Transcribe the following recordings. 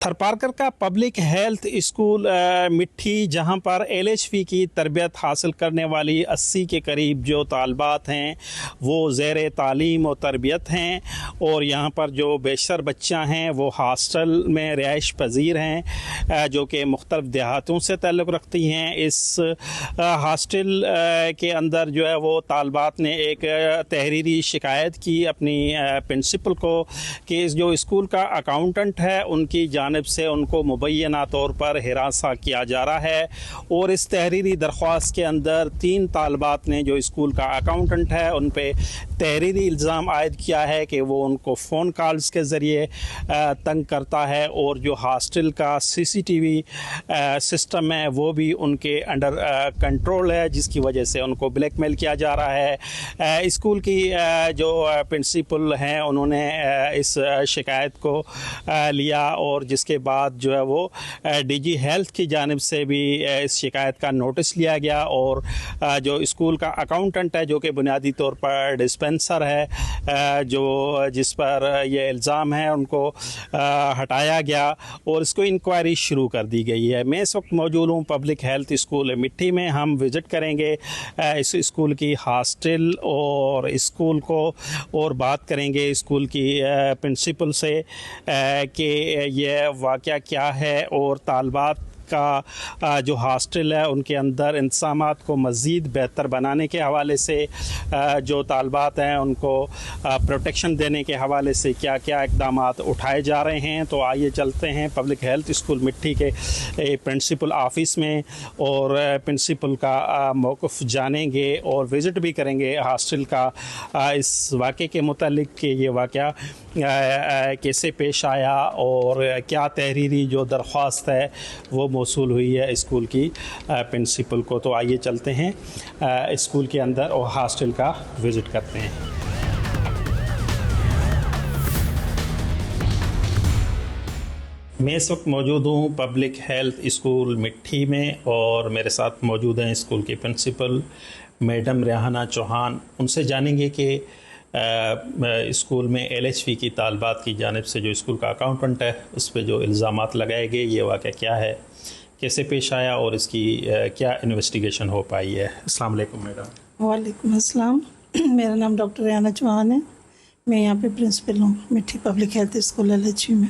थरपारकर का public health school मिट्टी, जहां पर LHV की तरबियत हासिल करने वाली 80 के करीब जो तालबात हैं वो ज़ेर तालीम और तरबियत हैं, और यहां पर जो बेशतर बच्चा हैं वो हॉस्टल में रिहाइश पजीर हैं जो कि मुख्तलिफ देहातों से ताल्लुक़ रखती हैं। इस हॉस्टल के अंदर जो है वो तालबात ने एक तहरीरी शिकायत की अपनी प्रिंसिपल को कि इस जो स्कूल का अकाउंटेंट है उनकी जानिब से उनको मुबैना तौर पर हिरासा किया जा रहा है, और इस तहरीरी दरख्वास्त के अंदर 3 तालबात ने जो स्कूल का अकाउंटेंट है उन पे तहरीरी इल्ज़ाम आयद किया है कि वो उनको फ़ोन कॉल्स के ज़रिए तंग करता है, और जो हॉस्टल का CCTV सिस्टम है वो भी उनके अंडर कंट्रोल है, जिसकी वजह से उनको ब्लैकमेल किया जा रहा है। स्कूल की जो प्रिंसिपल हैं उन्होंने इस शिकायत को लिया, और जिसके बाद जो है वो DG हेल्थ की जानिब से भी इस शिकायत का नोटिस लिया गया, और जो स्कूल का अकाउंटेंट है जो कि बुनियादी तौर पर डिस्पेंसर है जो जिस पर ये इल्ज़ाम है उनको हटाया गया, और इसको इंक्वायरी शुरू कर दी गई है। मैं इस वक्त मौजूद हूँ पब्लिक हेल्थ स्कूल मिट्टी में। हम विज़िट करेंगे इस स्कूल की हॉस्टल और स्कूल को, और बात करेंगे स्कूल की प्रिंसिपल से कि ये वाक़या क्या है, और तालबात का जो हॉस्टल है उनके अंदर इंतज़ामात को मज़ीद बेहतर बनाने के हवाले से, जो तालबात हैं उनको प्रोटेक्शन देने के हवाले से क्या क्या इक़दामात उठाए जा रहे हैं। तो आइए चलते हैं पब्लिक हेल्थ स्कूल मिट्टी के प्रिंसिपल ऑफिस में, और प्रिंसिपल का मौक़िफ़ जानेंगे और विज़िट भी करेंगे हॉस्टल का इस वाक़े के मुतालिक कि ये वाक़या कैसे पेश आया, और क्या तहरीरी जो दरख्वास्त है वो मौसूल हुई है स्कूल की प्रिंसिपल को। तो आइए चलते हैं स्कूल के अंदर और हॉस्टल का विज़िट करते हैं। मैं इस वक्त मौजूद हूँ पब्लिक हेल्थ स्कूल मिट्टी में, और मेरे साथ मौजूद हैं स्कूल की प्रिंसिपल मैडम रेहाना चौहान। उनसे जानेंगे कि स्कूल में LHV की तालबात की जानिब से जो स्कूल का अकाउंटेंट है उस पर जो इल्ज़ामात लगाए गए, ये वाक़या क्या है, कैसे पेश आया, और इसकी क्या इन्वेस्टिगेशन हो पाई है। अस्सलाम वालेकुम मैडम। वालेकुम अस्सलाम। मेरा नाम डॉक्टर रेहाना चौहान है। मैं यहाँ पे प्रिंसिपल हूँ मिट्टी पब्लिक हेल्थ स्कूल LHV में।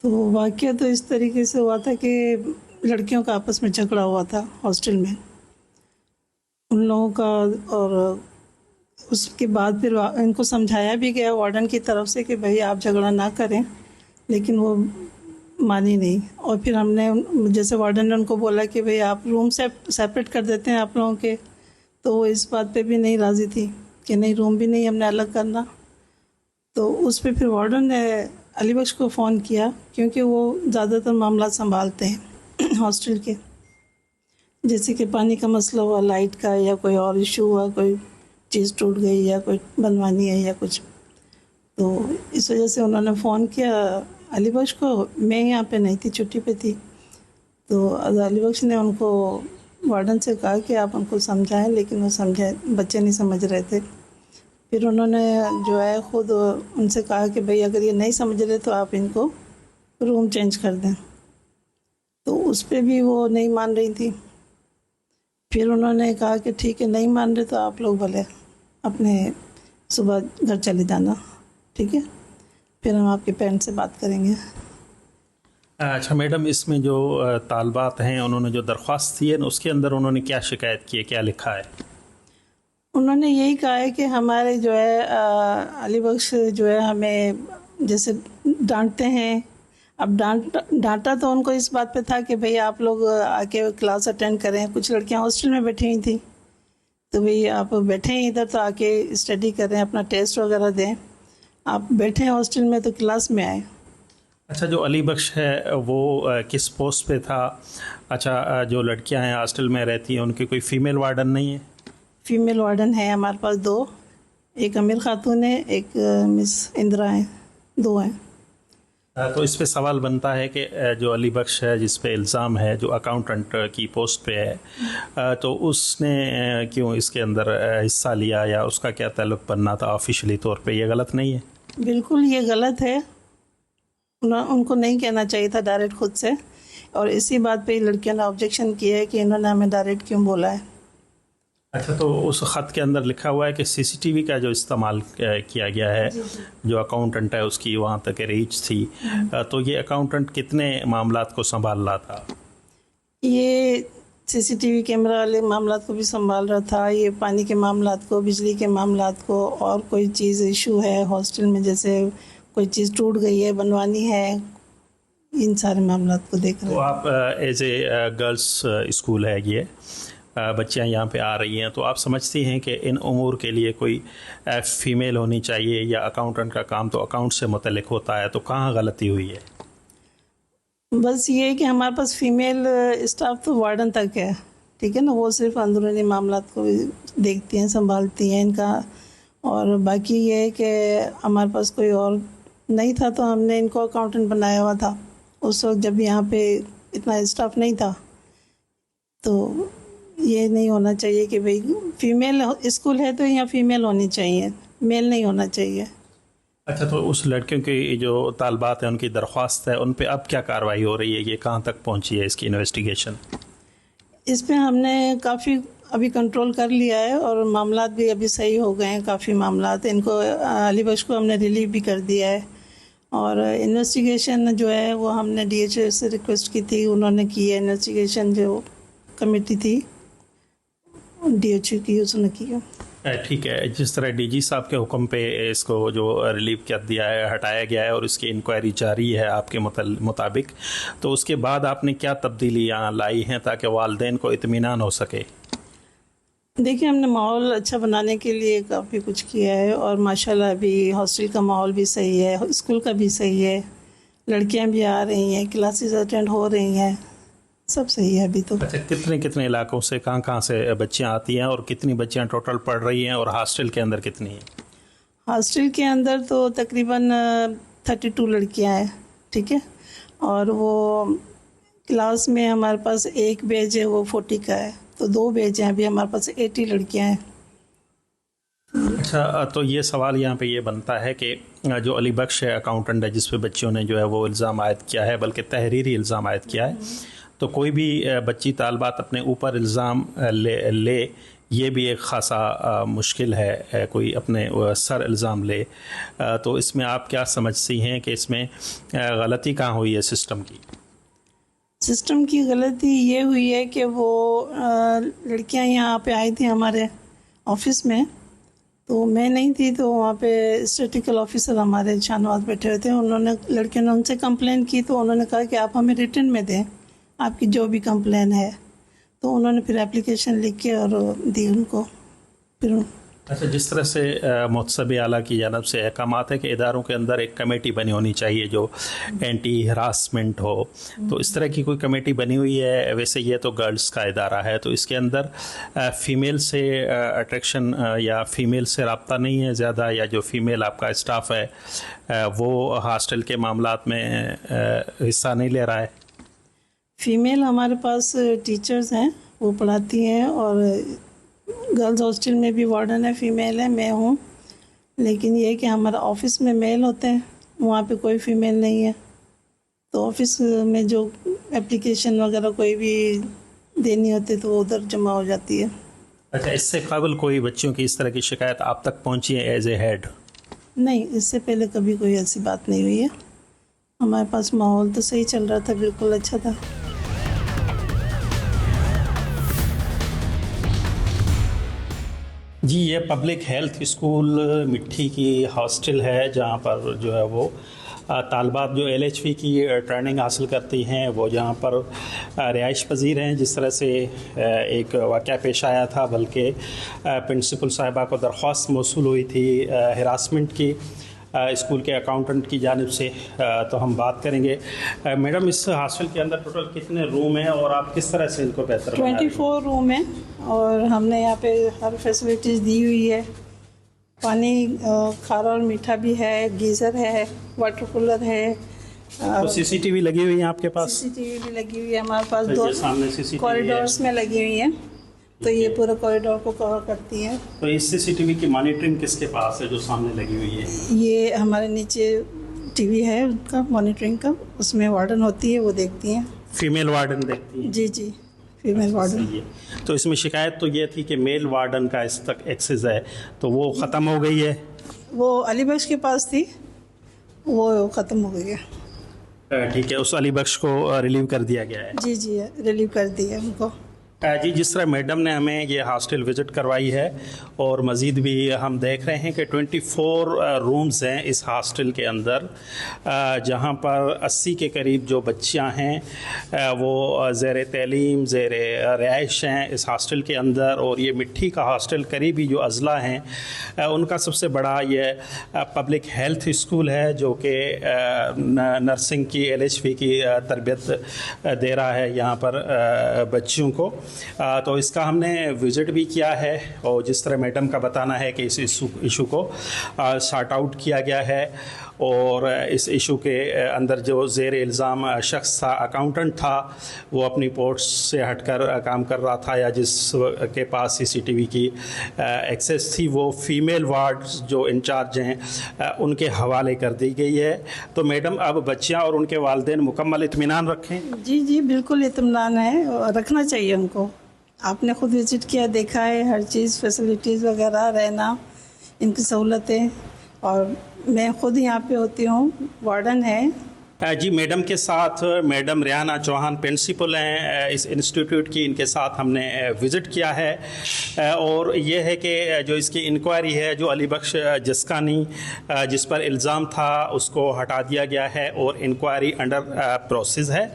तो वाक़या तो इस तरीके से हुआ था कि लड़कियों का आपस में झगड़ा हुआ था हॉस्टल में उन लोगों का, और उसके बाद फिर इनको समझाया भी गया वार्डन की तरफ से कि भाई आप झगड़ा ना करें, लेकिन वो मानी नहीं। और फिर हमने जैसे वार्डन ने उनको बोला कि भाई आप रूम से सेपरेट कर देते हैं आप लोगों के, तो वो इस बात पे भी नहीं राज़ी थी कि नहीं रूम भी नहीं हमने अलग करना। तो उस पर फिर वार्डन ने अली बख्श को फ़ोन किया, क्योंकि वो ज़्यादातर मामला संभालते हैं हॉस्टल के, जैसे कि पानी का मसला हुआ, लाइट का, या कोई और इशू हुआ, कोई चीज़ टूट गई या कोई बनवानी है या कुछ। तो इस वजह से उन्होंने फ़ोन किया अली बख्श को। मैं यहाँ पे नहीं थी, छुट्टी पे थी। तो अली बख्श ने उनको वार्डन से कहा कि आप उनको समझाएं, लेकिन वो समझे, बच्चे नहीं समझ रहे थे। फिर उन्होंने जो है ख़ुद उनसे कहा कि भाई अगर ये नहीं समझ रहे तो आप इनको रूम चेंज कर दें। तो उस पर भी वो नहीं मान रही थी। फिर उन्होंने कहा कि ठीक है, नहीं मान रहे तो आप लोग भले अपने सुबह घर चले जाना, ठीक है, फिर हम आपके पेरेंट्स से बात करेंगे। अच्छा मैडम, इसमें जो तालबात हैं उन्होंने जो दरख्वास्त दी है उसके अंदर उन्होंने क्या शिकायत की है, क्या लिखा है? उन्होंने यही कहा है कि हमारे जो है अली बख्श जो है हमें जैसे डांटते हैं। अब डांटा तो उनको इस बात पे था कि भाई आप लोग आके क्लास अटेंड करें। कुछ लड़कियां हॉस्टल में बैठी हुई थी, तो भाई आप बैठे हैं इधर तो आके स्टडी करें, अपना टेस्ट वगैरह दें। आप बैठे हैं हॉस्टल में तो क्लास में आए। अच्छा, जो अली बख्श है वो किस पोस्ट पे था? अच्छा, जो लड़कियां हैं हॉस्टल में रहती हैं उनकी कोई फ़ीमेल वार्डन नहीं है? फ़ीमेल वार्डन है हमारे पास 2, एक अमीर खातून है, एक मिस इंदिरा है, 2 हैं। तो इस पे सवाल बनता है कि जो अली बख्श है जिस पे इल्ज़ाम है, जो अकाउंटेंट की पोस्ट पे है, तो उसने क्यों इसके अंदर हिस्सा लिया, या उसका क्या ताल्लुक़ बनना था ऑफिशियली तौर पे? ये गलत नहीं है? बिल्कुल ये गलत है। ان کو نہیں کہنا چاہیے تھا ڈائریکٹ خود سے، اور اسی بات پہ لڑکیوں نے آبجیکشن کیا ہے کہ انہوں نے ہمیں ڈائریکٹ کیوں بولا ہے۔ اچھا، تو اس خط کے اندر لکھا ہوا ہے کہ سی سی ٹی وی کا جو استعمال کیا گیا ہے، جو اکاؤنٹنٹ ہے اس کی وہاں تک ریچ تھی، تو یہ اکاؤنٹنٹ کتنے معاملات کو سنبھال رہا تھا؟ یہ سی سی ٹی وی کیمرہ والے معاملات کو بھی سنبھال رہا تھا، یہ پانی کے معاملات کو، بجلی کے معاملات کو، اور کوئی چیز ایشو ہے ہاسٹل میں، جیسے کوئی چیز ٹوٹ گئی ہے بنوانی ہے، ان سارے معاملات کو دیکھ رہے تو ہیں۔ آپ ایز اے گرلس اسکول ہے یہ، بچیاں یہاں پہ آ رہی ہیں، تو آپ سمجھتی ہیں کہ ان امور کے لیے کوئی فیمیل ہونی چاہیے، یا اکاؤنٹنٹ کا کام تو اکاؤنٹ سے متعلق ہوتا ہے، تو کہاں غلطی ہوئی ہے؟ بس یہ ہے کہ ہمارے پاس فیمیل اسٹاف تو وارڈن تک ہے، ٹھیک ہے نا، وہ صرف اندرونی معاملات کو دیکھتی ہیں، سنبھالتی ہیں ان کا، اور باقی یہ ہے کہ ہمارے پاس کوئی اور نہیں تھا تو ہم نے ان کو اکاؤنٹنٹ بنایا ہوا تھا اس وقت، جب یہاں پہ اتنا اسٹاف نہیں تھا۔ تو یہ نہیں ہونا چاہیے کہ بھئی فیمیل اسکول ہے تو یہاں فیمیل ہونی چاہیے، میل نہیں ہونا چاہیے۔ اچھا، تو اس لڑکیوں کی جو طالبات ہیں ان کی درخواست ہے، ان پہ اب کیا کارروائی ہو رہی ہے؟ یہ کہاں تک پہنچی ہے اس کی انویسٹیگیشن؟ اس پہ ہم نے کافی ابھی کنٹرول کر لیا ہے، اور معاملات بھی ابھی صحیح ہو گئے ہیں، کافی معاملات ان کو علی بخش کو ہم نے ریلیو بھی کر دیا ہے، اور انویسٹیگیشن جو ہے وہ ہم نے ڈی ایچ او سے ریکویسٹ کی تھی، انہوں نے کی ہے انویسٹیگیشن، جو کمیٹی تھی ڈی ایچ او کی، اس نے کی ہے۔ ٹھیک ہے، جس طرح ڈی جی صاحب کے حکم پہ اس کو جو ریلیو کر دیا ہے، ہٹایا گیا ہے، اور اس کی انکوائری جاری ہے آپ کے مطابق، تو اس کے بعد آپ نے کیا تبدیلیاں لائی ہیں تاکہ والدین کو اطمینان ہو سکے؟ دیکھیں، ہم نے ماحول اچھا بنانے کے لیے کافی کچھ کیا ہے، اور ماشاءاللہ ابھی ہاسٹل کا ماحول بھی صحیح ہے، اسکول کا بھی صحیح ہے، لڑکیاں بھی آ رہی ہیں، کلاسز اٹینڈ ہو رہی ہیں، سب صحیح ہے ابھی تو۔ اچھا، کتنے علاقوں سے، کہاں سے بچیاں آتی ہیں، اور کتنی بچیاں ٹوٹل پڑھ رہی ہیں، اور ہاسٹل کے اندر کتنی ہیں؟ ہاسٹل کے اندر تو تقریباً 32 لڑکیاں ہیں، ٹھیک ہے، اور وہ کلاس میں ہمارے پاس ایک بیچ ہے وہ 40 کا ہے، تو 2 بیچ ہیں، ابھی ہمارے پاس 80 لڑکیاں ہیں۔ اچھا، تو یہ سوال یہاں پہ یہ بنتا ہے کہ جو علی بخش ہے اکاؤنٹنٹ ہے، جس پہ بچیوں نے جو ہے وہ الزام عائد کیا ہے، بلکہ تحریری الزام عائد کیا ہے، تو کوئی بھی بچی طالبات اپنے اوپر الزام لے یہ بھی ایک خاصا مشکل ہے، کوئی اپنے سر الزام لے، تو اس میں آپ کیا سمجھتی ہیں کہ اس میں غلطی کہاں ہوئی ہے سسٹم کی؟ سسٹم کی غلطی یہ ہوئی ہے کہ وہ لڑکیاں یہاں پہ آئی تھیں ہمارے آفس میں، تو میں نہیں تھی، تو وہاں پہ اسٹیٹیکل آفیسر ہمارے شانواز بیٹھے ہوئے تھے، انہوں نے لڑکیوں نے ان سے کمپلین کی، تو انہوں نے کہا کہ آپ ہمیں ریٹن میں دیں آپ کی جو بھی کمپلین ہے، تو انہوں نے پھر اپلیکیشن لکھ کے اور دی ان کو پھر۔ اچھا، جس طرح سے محتسب اعلیٰ کی جانب سے احکامات ہے کہ اداروں کے اندر ایک کمیٹی بنی ہونی چاہیے جو اینٹی ہراسمنٹ ہو، تو اس طرح کی کوئی کمیٹی بنی ہوئی ہے؟ ویسے یہ تو گرلز کا ادارہ ہے، تو اس کے اندر فیمیل سے اٹریکشن یا فیمیل سے رابطہ نہیں ہے زیادہ، یا جو فیمیل آپ کا اسٹاف ہے وہ ہاسٹل کے معاملات میں حصہ نہیں لے رہا ہے؟ فیمیل ہمارے پاس ٹیچرز ہیں، وہ پڑھاتی ہیں، اور گرلز ہاسٹل میں بھی وارڈن ہے، فیمیل ہے، میں ہوں، لیکن یہ کہ ہمارا آفس میں میل ہوتے ہیں، وہاں پہ کوئی فیمیل نہیں ہے، تو آفس میں جو اپلیکیشن وغیرہ کوئی بھی دینی ہوتی تو وہ ادھر جمع ہو جاتی ہے۔ اچھا، اس سے قبل کوئی بچیوں کی اس طرح کی شکایت آپ تک پہنچی ہے ایز اے ہیڈ؟ نہیں، اس سے پہلے کبھی کوئی ایسی بات نہیں ہوئی ہے، ہمارے پاس ماحول تو صحیح چل رہا تھا، بالکل اچھا تھا۔ جی، یہ پبلک ہیلتھ اسکول مٹھی کی ہاسٹل ہے، جہاں پر جو ہے وہ طالبات جو ایل ایچ وی کی ٹریننگ حاصل کرتی ہیں وہ جہاں پر رہائش پذیر ہیں۔ جس طرح سے ایک واقعہ پیش آیا تھا، بلکہ پرنسپل صاحبہ کو درخواست موصول ہوئی تھی ہراسمنٹ کی اسکول کے اکاؤنٹنٹ کی جانب سے، تو ہم بات کریں گے۔ میڈم، اس ہاسٹل کے اندر ٹوٹل کتنے روم ہیں، اور آپ کس طرح سے ان کو بہتر بنا رہی ہیں؟ 24 روم ہیں، اور ہم نے یہاں پہ ہر فیسلٹیز دی ہوئی ہے، پانی کھارا اور میٹھا بھی ہے، گیزر ہے، واٹر کولر ہے، تو سی سی ٹی وی لگی ہوئی ہیں آپ کے پاس؟ سی سی ٹی وی بھی لگی ہوئی ہے ہمارے پاس، سامنے سی سی ٹی وی کوریڈورس میں لگی ہوئی ہیں، تو یہ پورے کوریڈور کو کور کرتی ہیں۔ تو اس سی سی ٹی وی کی مانیٹرنگ کس کے پاس ہے جو سامنے لگی ہوئی ہے؟ یہ ہمارے نیچے टी वी है उनका मॉनिटरिंग का, उसमें वार्डन होती है, वो देखती हैं। फीमेल वार्डन देखती है? जी जी, फीमेल वार्डन। सही है। तो इसमें शिकायत तो ये थी कि मेल वार्डन का इस तक एक्सेस है, तो वो ख़त्म हो गई है? वो अली बख्श के पास थी, वो ख़त्म हो गई है। ठीक है, उस अली बख्श को रिलीव कर दिया गया है? जी जी, रिलीव कर दी है उनको। जी, जिस तरह मैडम ने हमें ये हॉस्टल विज़िट करवाई है और मज़ीद भी हम देख रहे हैं कि 24 रूम्स हैं इस हॉस्टल के अंदर, जहाँ पर 80 के करीब जो बच्चियाँ हैं वो ज़ेर तलीम ज़ेर रिहाइश हैं इस हॉस्टल के अंदर। और ये मिट्टी का हॉस्टल करीबी जो अज़ला हैं उनका सबसे बड़ा ये पब्लिक हेल्थ स्कूल है, जो कि नर्सिंग की LHV की तरबियत दे रहा है यहाँ पर बच्चियों को। तो इसका हमने विज़िट भी किया है और जिस तरह मैडम का बताना है कि इस इशू को सॉर्ट आउट किया गया है और इस इशू के अंदर जो ज़ेर इल्ज़ाम शख्स था, अकाउंटेंट था, वो अपनी पोस्ट से हटकर काम कर रहा था या जिस के पास CCTV की एक्सेस थी, वो फीमेल वार्ड जो इंचार्ज हैं उनके हवाले कर दी गई है। तो मैडम, अब बच्चियां और उनके वालिदैन मुकम्मल इत्मीनान रखें? जी जी, बिल्कुल इत्मीनान है और रखना चाहिए उनको। आपने खुद विज़िट किया, देखा है हर चीज़, फैसिलिटीज़ वगैरह, रहना, इनकी सहूलतें, और मैं खुद यहाँ पे होती हूँ, वार्डन है। जी, मैडम के साथ मैडम रेहाना चौहान प्रिंसिपल हैं इस इंस्टीट्यूट की, इनके साथ हमने विज़िट किया है और ये है कि जो इसकी इंक्वायरी है, जो अली बख्श जस्कानी जिस पर इल्ज़ाम था उसको हटा दिया गया है और इंक्वायरी अंडर प्रोसेस है।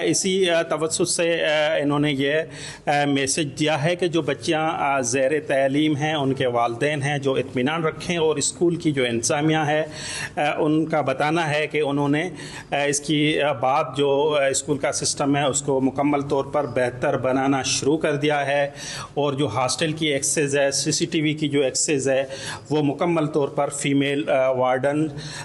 इसी तवज्जुह से इन्होंने ये मैसेज दिया है कि जो बच्चियाँ ज़ेर तलीम हैं, उनके वालिदैन हैं, जो इत्मीनान रखें और स्कूल की जो इंतज़ामिया है उनका बताना है कि उन्होंने इसकी बाद जो स्कूल का सिस्टम है उसको मुकम्मल तौर पर बेहतर बनाना शुरू कर दिया है और जो हॉस्टल की एक्सेस है, CCTV की जो एक्सेस है, वो मुकम्मल तौर पर फीमेल वार्डन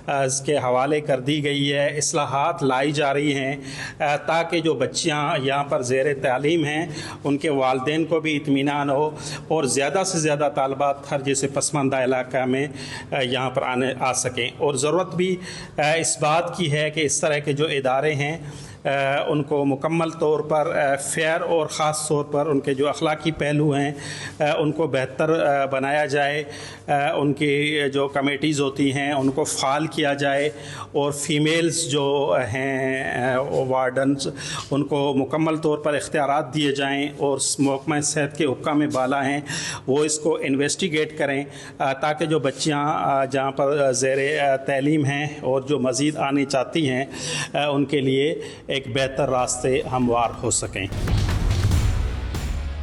के हवाले कर दी गई है। इस्लाहात लाई जा रही हैं ताकि जो बच्चियाँ यहाँ पर ज़ेर तालीम हैं उनके वालिदैन को भी इत्मीनान हो और ज़्यादा से ज़्यादा तालबात हर जैसे पसमानदा इलाका में यहाँ पर आ सकें। और ज़रूरत भी इस बात की है कि इस तरह के जो इदारे हैं उनको मुकम्मल तौर पर फेयर और ख़ास तौर पर उनके जो अखलाकी पहलू हैं उनको बेहतर बनाया जाए, उनकी जो कमेटीज़ होती हैं उनको फ़ाल किया जाए और फ़ीमेल्स जो हैं वार्डन्स उनको मुकम्मल तौर पर इख्तियारात दिए जाएँ और महकमा सेहत के हुक्काम बाला हैं वो इसको इन्वेस्टिगेट करें ताकि जो बच्चियाँ जहाँ पर ज़ेर तलीम हैं और जो मज़ीद आने चाहती हैं उनके लिए एक बेहतर रास्ते हमवार हो सकें।